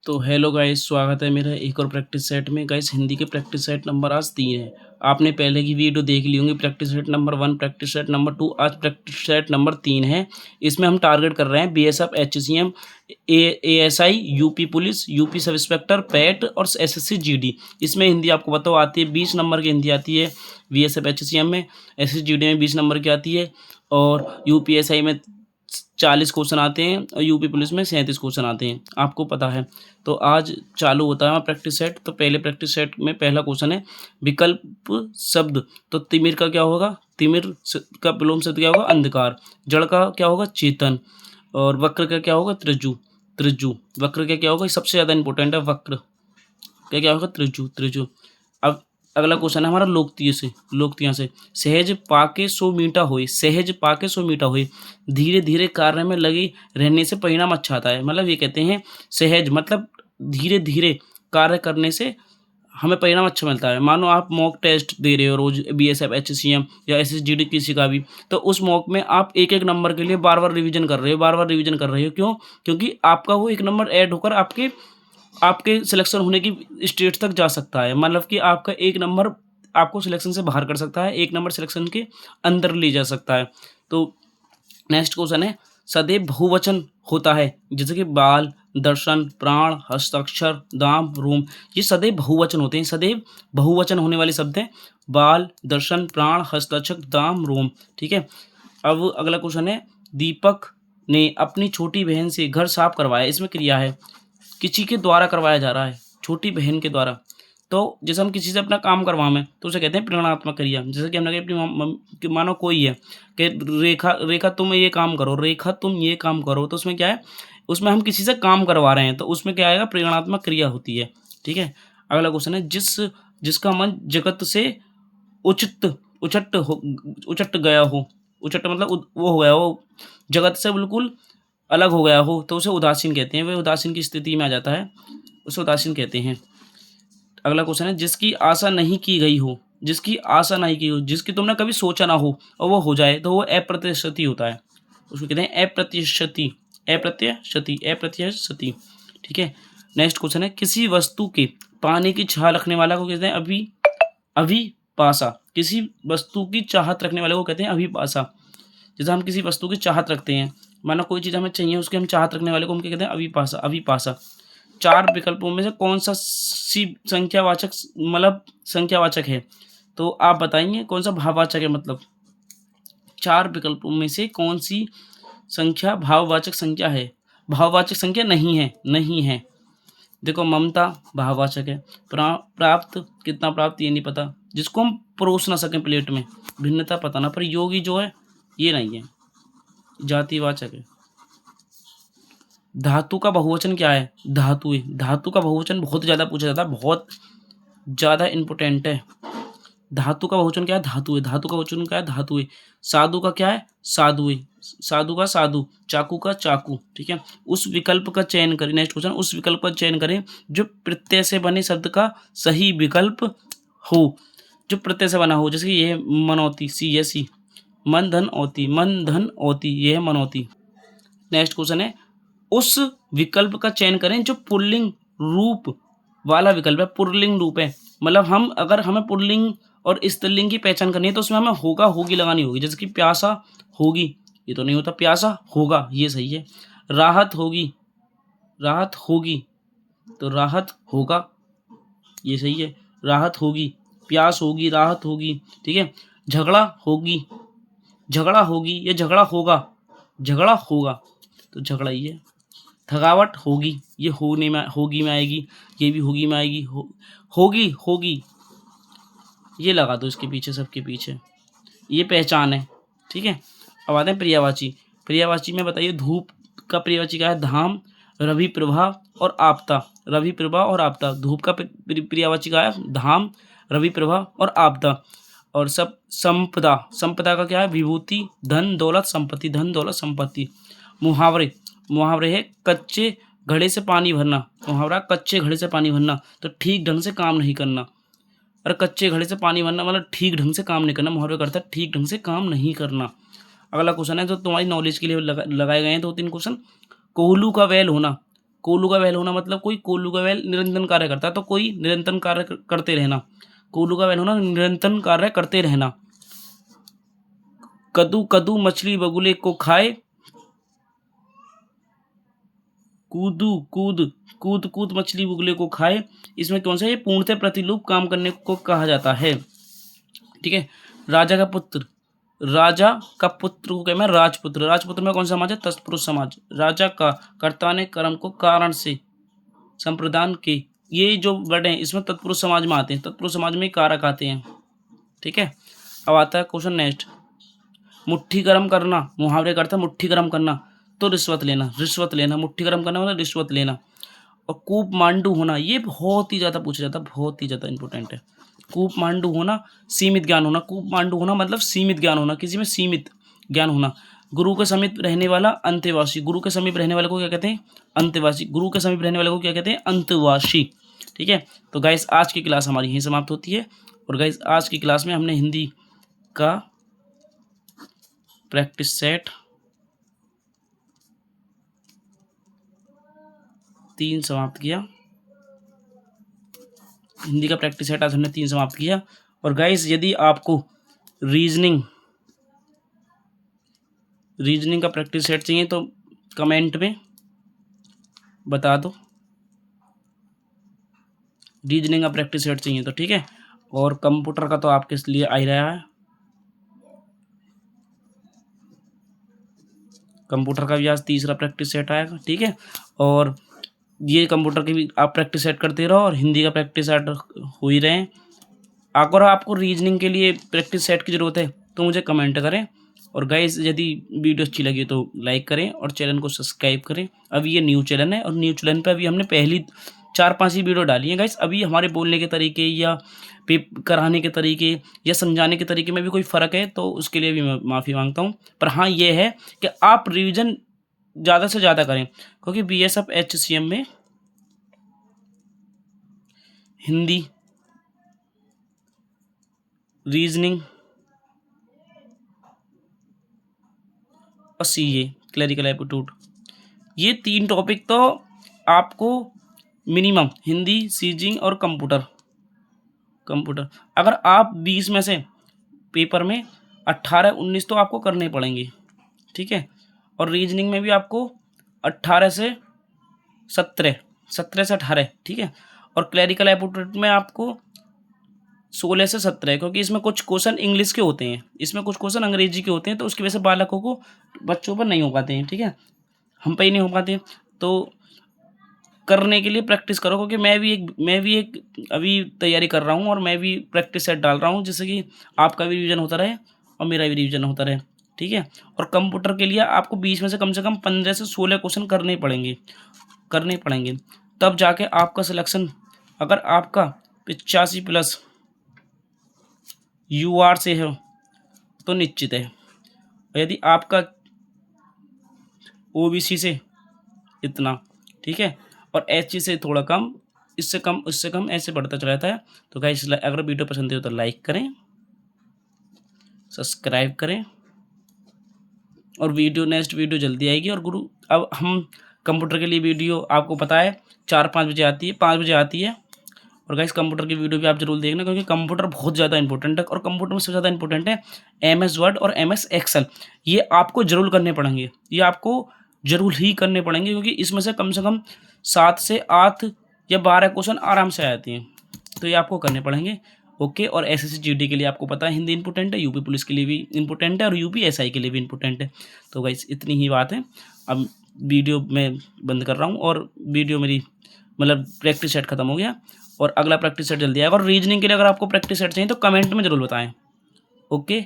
तो hello guys, स्वागत है मेरा एक और प्रैक्टिस सेट में। गाइस, हिंदी के प्रैक्टिस सेट नंबर आज 3 है। आपने पहले की वीडियो देख ली होंगी, practice set number 1, practice set number 2, आज प्रैक्टिस सेट नंबर 3 है। इसमें हम टारगेट कर रहे हैं BSF, HCM, ASI, UP police, UP sub inspector, PAT और एसएससी जीडी। इसमें हिंदी आपको बताओ आती है, 20 नंबर की हिंदी आती है बीएसएफ एचसीएम में, एसएससी जीडी में 20 नंबर की आती है और यूपीएसआई में 40 क्वेश्चन आते हैं और यूपी पुलिस में 37 क्वेश्चन आते हैं, आपको पता है। तो आज चालू होता है हमारा प्रैक्टिस सेट। तो पहले प्रैक्टिस सेट में पहला क्वेश्चन है विकल्प शब्द। तो तिमिर का क्या होगा? तिमिर का विलोम शब्द क्या होगा? अंधकार। जड़ का क्या होगा? चेतन। और वक्र का क्या होगा? त्रिजु। त्रिजु। वक्र का क्या होगा? सबसे ज़्यादा इंपॉर्टेंट है वक्र क्या क्या होगा? त्रिजु। त्रिजु। अब अगला क्वेश्चन है हमारा लोकतीय से। लोकतियाँ से सहज पाके सो मीठा होए। सहज पाके सो मीठा होए। धीरे धीरे कार्य में लगी रहने से परिणाम अच्छा आता है। मतलब ये कहते हैं सहज मतलब धीरे धीरे कार्य करने से हमें परिणाम अच्छा मिलता है। मानो आप मॉक टेस्ट दे रहे हो रोज बीएसएफ, एचसीएम या एसएसजीडी किसी का भी, तो उस मॉक में आप एक एक नंबर के लिए बार बार रिवीजन कर रहे हो, बार बार रिवीजन कर रहे हो। क्यों? क्योंकि आपका वो एक नंबर ऐड होकर आपके आपके सिलेक्शन होने की स्टेज तक जा सकता है। मतलब कि आपका एक नंबर आपको सिलेक्शन से बाहर कर सकता है, एक नंबर सिलेक्शन के अंदर ले जा सकता है। तो नेक्स्ट क्वेश्चन है सदैव बहुवचन होता है, जैसे कि बाल, दर्शन, प्राण, हस्ताक्षर, दाम, रोम। ये सदैव बहुवचन होते हैं। सदैव बहुवचन होने वाले शब्द हैं बाल, दर्शन, प्राण, हस्ताक्षर, दाम, रोम। ठीक है। अब अगला क्वेश्चन है दीपक ने अपनी छोटी बहन से घर साफ करवाया। इसमें क्रिया है, किसी के द्वारा करवाया जा रहा है, छोटी बहन के द्वारा। तो जैसे हम किसी से अपना काम करवाएं तो उसे कहते हैं प्रेरणात्मक क्रिया। जैसे कि हमने कहा अपनी मानो कोई है कि रेखा रेखा तुम ये काम करो, रेखा तुम ये काम करो, तो उसमें क्या है? उसमें हम किसी से काम करवा रहे हैं, तो उसमें क्या आएगा? प्रेरणात्मक क्रिया होती है। ठीक है। अगला क्वेश्चन है जिसका मन जगत से उचित उचट हो उचट गया हो। उचट मतलब वो हो गया हो, जगत से बिल्कुल अलग हो गया हो, तो उसे उदासीन कहते हैं। वह उदासीन की स्थिति में आ जाता है, उसे उदासीन कहते हैं। अगला क्वेश्चन है जिसकी आशा नहीं की गई हो। जिसकी आशा नहीं की हो, जिसकी तुमने कभी सोचा ना हो और वो हो जाए, तो वो अप्रत्याशित होता है। उसको कहते हैं अप्रत्याशित। अप्रत्याशित। अप्रत्याशित। ठीक है। नेक्स्ट क्वेश्चन है किसी वस्तु के पाने की चाह रखने वाला को कहते हैं अभिपाषा। किसी वस्तु की चाहत रखने वाले को कहते हैं अभिपाषा। जैसे हम किसी वस्तु की चाहत रखते हैं, माना कोई चीज़ हमें चाहिए, उसकी हम चाहत रखने वाले को हम क्या कहते हैं? अभिपाषा। अभिपाषा। 4 विकल्पों में से कौन सा सी संख्यावाचक मतलब संख्यावाचक है? तो आप बताएंगे कौन सा भाववाचक है? मतलब 4 विकल्पों में से कौन सी संख्या भाववाचक संख्या है? भाववाचक संख्या नहीं है, नहीं है। देखो, ममता भाववाचक है। प्राप्त, कितना प्राप्त ये नहीं पता, जिसको हम परोस ना सकें प्लेट में, भिन्नता पता ना। पर योगी जो है ये नहीं है, जातिवाचक है। धातु का बहुवचन क्या है? धातुएं। धातु का बहुवचन बहुत ज़्यादा पूछा जाता है, बहुत ज़्यादा इंपॉर्टेंट है। धातु का बहुवचन क्या है? धातुएं। धातु का बहुवचन क्या है? धातुएं। साधु का क्या है? साधुएं। साधु का साधु। चाकू का चाकू। ठीक है। उस विकल्प का चयन करें। नेक्स्ट क्वेश्चन, उस विकल्प का चयन करें जो प्रत्यय से बने शब्द का सही विकल्प हो। जो प्रत्यय से बना हो, जैसे कि यह मनौती, सी या सी। मन धन औती, मन धन औती, यह है मनौती। नेक्स्ट क्वेश्चन है उस विकल्प का चयन करें जो पुल्लिंग रूप वाला विकल्प है। पुल्लिंग रूप है, मतलब हम अगर हमें पुल्लिंग और स्त्रीलिंग की पहचान करनी है तो उसमें हमें होगा होगी लगानी होगी। जैसे कि प्यासा होगी, ये तो नहीं होता, प्यासा होगा, ये सही है। राहत होगी, राहत होगी, तो राहत होगा, ये सही है। राहत होगी, प्यास होगी, राहत होगी। ठीक है। झगड़ा होगी, झगड़ा होगी, ये झगड़ा होगा, झगड़ा होगा, तो झगड़ा ही है। थकावट होगी, ये होने में होगी में आएगी, ये भी होगी में आएगी। होगी होगी, ये लगा दो इसके पीछे, सबके पीछे, ये पहचान है। ठीक है। अब आते हैं पर्यायवाची। पर्यायवाची में बताइए धूप का पर्यायवाची क्या है? धाम, रवि प्रभा और आपदा। रवि प्रभा और आपदा। धूप का पर्यायवाची क्या है? धाम, रवि प्रभा और आपदा। और सब संपदा। संपदा का क्या है? विभूति, धन दौलत, संपत्ति। धन दौलत, संपत्ति। मुहावरे। मुहावरे है कच्चे घड़े से पानी भरना। मुहावरा कच्चे घड़े से पानी भरना, तो ठीक ढंग से काम नहीं करना। अरे कच्चे घड़े से पानी भरना मतलब ठीक ढंग से काम नहीं करना। मुहावरे का अर्थ है ठीक ढंग से काम नहीं करना। अगला क्वेश्चन है जो तुम्हारी नॉलेज के लिए लगाए गए हैं 2-3 क्वेश्चन। कोहलू का बैल होना। कोलू का बैल होना मतलब कोई कोलू का बैल निरंतर कार्य करता है, तो कोई निरंतर कार्य करते रहना। कोलू का बैल होना निरंतर कार्य करते रहना। कदू कदू मछली बगुले को खाए, कूदू कूद कूद कूद मछली बगुले को खाए। इसमें कौन सा, ये पूर्णतः प्रतिलोप काम करने को कहा जाता है। ठीक है। राजा का पुत्र, राजा का पुत्र को क्या मैं राजपुत्र। राजपुत्र में कौन सा समाज है, तत्पुरुष समाज। राजा का, कर्ता ने कर्म को कारण से संप्रदान के, ये जो वर्ड हैं इसमें तत्पुरुष समाज में आते हैं। तत्पुरुष समाज में कारक आते हैं। ठीक है। अब आता है क्वेश्चन नेक्स्ट, मुट्ठी गर्म करना, मुहावरे का अर्थ है मुट्ठी गर्म करना, तो रिश्वत लेना। रिश्वत लेना, मुट्ठी गर्म करना मतलब रिश्वत लेना। और कूप मांडू होना, ये बहुत ही ज़्यादा पूछा जाता है, बहुत ही ज़्यादा इंपॉर्टेंट है। कूप मांडू होना, सीमित ज्ञान होना। कूप मांडू होना मतलब सीमित ज्ञान होना, किसी में सीमित ज्ञान होना। गुरु के समीप रहने वाला अंत्यवासी, गुरु के समीप रहने वाले को क्या कहते हैं, अंत्यवासी। गुरु के समीप रहने वाले को क्या कहते हैं, अंत्यवासी। ठीक है। तो गाइस आज की क्लास हमारी यहीं समाप्त होती है। और गाइस आज की क्लास में हमने हिंदी का प्रैक्टिस सेट 3 समाप्त किया। हिंदी का प्रैक्टिस सेट आज हमने 3 समाप्त किया। और गाइस यदि आपको रीजनिंग का प्रैक्टिस सेट चाहिए तो कमेंट में बता दो, रीजनिंग का प्रैक्टिस सेट चाहिए तो। ठीक है। और कंप्यूटर का तो आपके लिए आ ही रहा है, कंप्यूटर का भी आज तीसरा प्रैक्टिस सेट आएगा। ठीक है। और ये कंप्यूटर की भी आप प्रैक्टिस सेट करते रहो और हिंदी का प्रैक्टिस सेट हो ही रहे। अगर आपको रीजनिंग के लिए प्रैक्टिस सेट की ज़रूरत है तो मुझे कमेंट करें। और गाइस यदि वीडियो अच्छी लगी तो लाइक करें और चैनल को सब्सक्राइब करें। अभी ये न्यू चैनल है और न्यू चैनल पे अभी हमने पहली 4-5 ही वीडियो डाली है गाइस। अभी हमारे बोलने के तरीके या कराने के तरीके या समझाने के तरीके में भी कोई फ़र्क है तो उसके लिए भी मैं माफ़ी मांगता हूँ। पर हाँ ये है कि आप रिविज़न ज़्यादा से ज़्यादा करें, क्योंकि BSF HCM में हिंदी, रीजनिंग और CA क्लरिकल एप्टीट्यूड, ये 3 टॉपिक तो आपको मिनिमम, हिंदी, सीजिंग और कंप्यूटर अगर आप 20 में से पेपर में 18-19 तो आपको करने पड़ेंगे। ठीक है। और रीजनिंग में भी आपको 18 से 18। ठीक है। और क्लरिकल एप्टीट्यूड में आपको 16 से 17, क्योंकि इसमें कुछ क्वेश्चन इंग्लिश के होते हैं, इसमें कुछ क्वेश्चन अंग्रेजी के होते हैं, तो उसकी वजह से बालकों को, बच्चों पर नहीं हो पाते हैं। ठीक है। हम पे ही नहीं हो पाते। तो करने के लिए प्रैक्टिस करो, क्योंकि मैं भी एक अभी तैयारी कर रहा हूँ और मैं भी प्रैक्टिस सेट डाल रहा हूँ, जिससे कि आपका भी रिवीजन होता रहे और मेरा भी रिवीजन होता रहे। ठीक है। और कंप्यूटर के लिए आपको 20 में से कम 15 से 16 क्वेश्चन करने पड़ेंगे, तब जाके आपका सिलेक्शन, अगर आपका 85+ UR से है तो निश्चित है। और यदि आपका OBC से इतना, ठीक है, और SC से थोड़ा कम, इससे कम ऐसे बढ़ता चला जाता है। तो गाइस अगर वीडियो पसंद है तो लाइक करें, सब्सक्राइब करें और नेक्स्ट वीडियो जल्दी आएगी। और गुरु अब हम कंप्यूटर के लिए वीडियो आपको पता है 4-5 बजे आती है, 5 बजे आती है। और गाइस कंप्यूटर की वीडियो भी आप जरूर देखना, क्योंकि कंप्यूटर बहुत ज़्यादा इंपॉर्टेंट है। और कंप्यूटर में सबसे ज़्यादा इंपॉर्टेंट है MS वर्ड और MS एक्सेल। ये आपको जरूर करने पड़ेंगे, ये आपको जरूर ही करने पड़ेंगे, क्योंकि इसमें से कम 7 से 8 या 12 क्वेश्चन आराम से आ जाती हैं, तो ये आपको करने पड़ेंगे। ओके। और SSC GD के लिए आपको पता है हिंदी इंपॉर्टेंट है, UP पुलिस के लिए भी इंपॉर्टेंट है और UP SI के लिए भी इंपॉर्टेंट है। तो गाइस इतनी ही बात है। अब वीडियो मैं बंद कर रहा हूँ और वीडियो मेरी मतलब प्रैक्टिस सेट खत्म हो गया और अगला प्रैक्टिस सेट जल्दी आएगा। और रीजनिंग के लिए अगर आपको प्रैक्टिस सेट चाहिए तो कमेंट में जरूर बताएं। ओके।